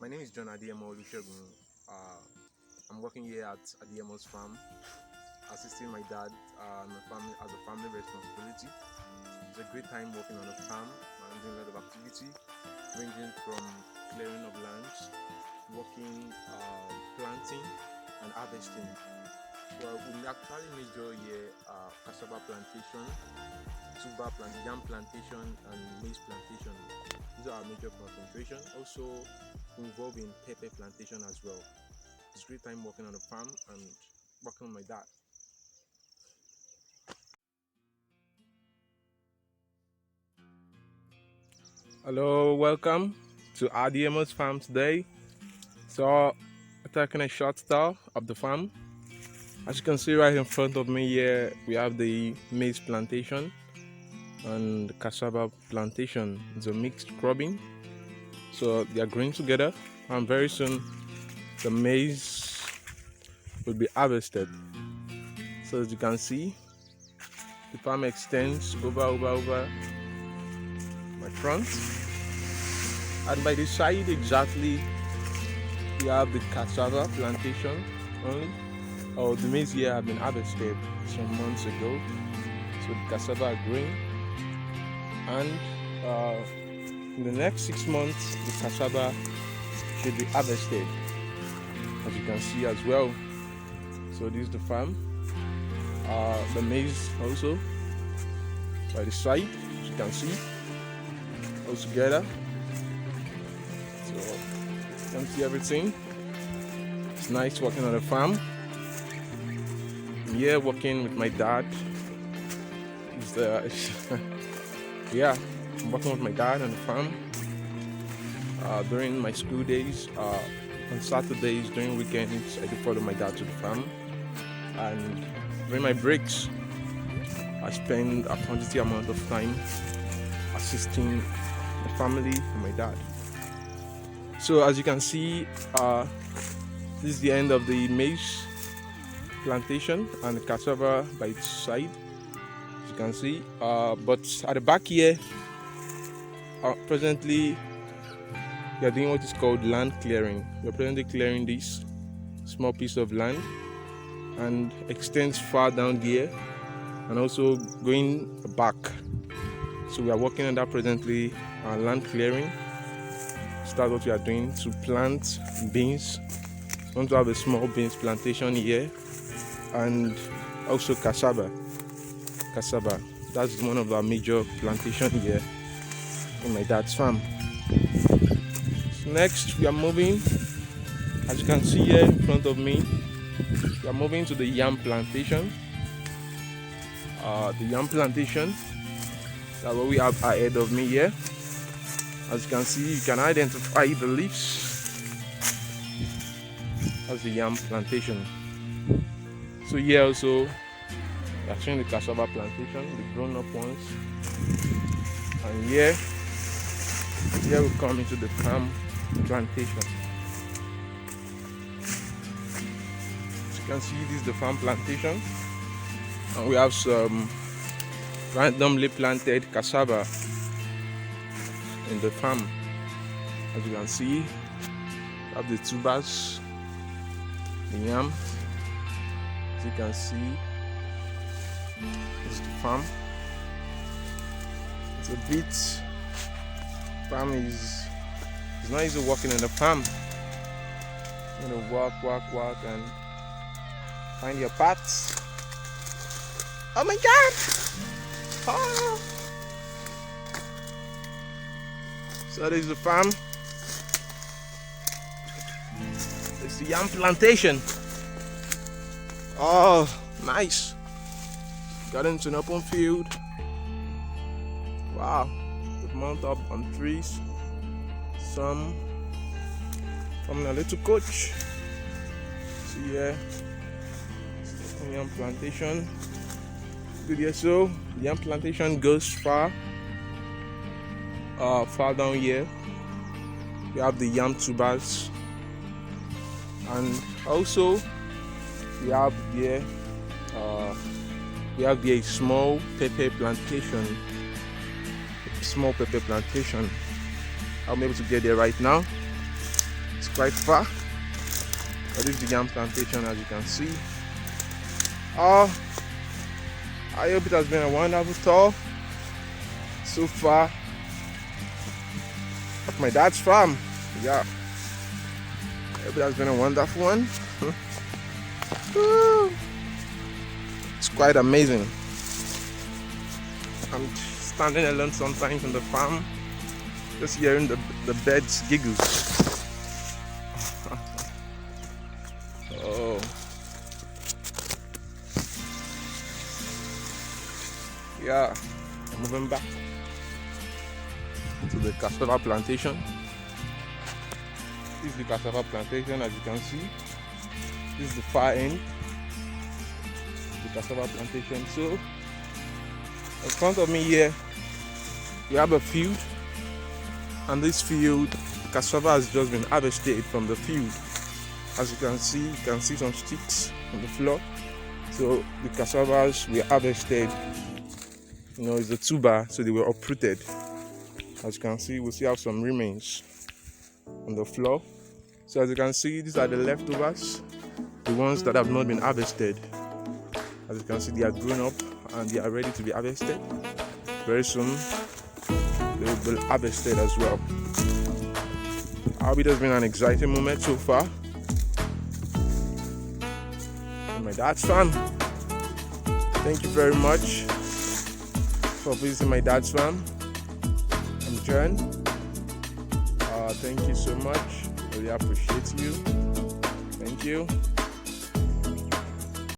My name is John Adeyemo Olusegun. I'm working here at Adeyemo's farm, assisting my dad and my family as a family responsibility. It's a great time working on a farm and doing a lot of activity, ranging from clearing of lands, working, planting, and harvesting. Well, we actually major here cassava plantation, yam plantation, and maize plantation. These are our major concentration. Also involved in pepper plantation as well. It's a great time working on the farm and working with my dad. Hello, welcome to RDMO's farm today. So, we're taking a short tour of the farm. As you can see right in front of me here, we have the maize plantation and the cassava plantation. It's a mixed cropping. So they are growing together, and very soon the maize will be harvested. So as you can see, the farm extends over my front, and by the side exactly we have the cassava plantation only. Oh, the maize here have been harvested some months ago, so the cassava are growing, and in the next 6 months the cassava should be harvested, as you can see as well. So this is the farm. The maize also by the side, as you can see, all together. So you can see everything. It's nice working on the farm. I'm here working with my dad. Yeah, I'm working with my dad on the farm during my school days. On Saturdays, during weekends, I do follow my dad to the farm, and during my breaks, I spend a quantity amount of time assisting the family and my dad. So as you can see, this is the end of the maize plantation and the cassava by its side, as you can see. But at the back here, presently we are doing what is called land clearing. We are presently clearing this small piece of land and extends far down here and also going back. So we are working on that presently, land clearing. Start what we are doing to plant beans. We want to have a small beans plantation here, and also cassava. That's one of our major plantation here in my dad's farm. So next we are moving, as you can see here in front of me, we are moving to the yam plantation. The yam plantation, that's what we have ahead of me here. As you can see, you can identify the leaves as the yam plantation. So here also, we are showing the cassava plantation, the grown-up ones. And here we come into the palm plantation. As you can see, this is the farm plantation, and we have some randomly planted cassava in the farm. As you can see, we have the tubers, the yam. As you can see, this is the farm. It's a bit, farm is, it's not easy working in the farm. You know, walk and find your paths. Oh my god! Oh. So this is the farm. It's the yam plantation. Oh, nice. Got into an open field. Wow. We've mounted up on trees. Some from a little coach. See here. Yam plantation. Good here. So the yam plantation goes far down here. We have the yam tubers, and also we have here a small pepper plantation. I'm able to get there right now. It's quite far, but this is the yam plantation, as you can see. I hope it has been a wonderful tour so far of my dad's farm. Yeah, I hope it has been a wonderful one. It's quite amazing. I'm standing alone sometimes on the farm, just hearing the birds giggle. Oh. Yeah, moving back to the cassava plantation. This is the cassava plantation, as you can see. This is the far end, the cassava plantation. So, in front of me here, we have a field, and this field, cassava has just been harvested from the field. As you can see some sticks on the floor. So the cassavas were harvested. It's the tuber, so they were uprooted. As you can see, we still have some remains on the floor. So as you can see, these are the leftovers, the ones that have not been harvested. As you can see, they are grown up and they are ready to be harvested. Very soon, they will be harvested as well. I hope it has been an exciting moment so far in my dad's farm. Thank you very much for visiting my dad's farm. I'm John. Thank you so much. I really appreciate you. Thank you.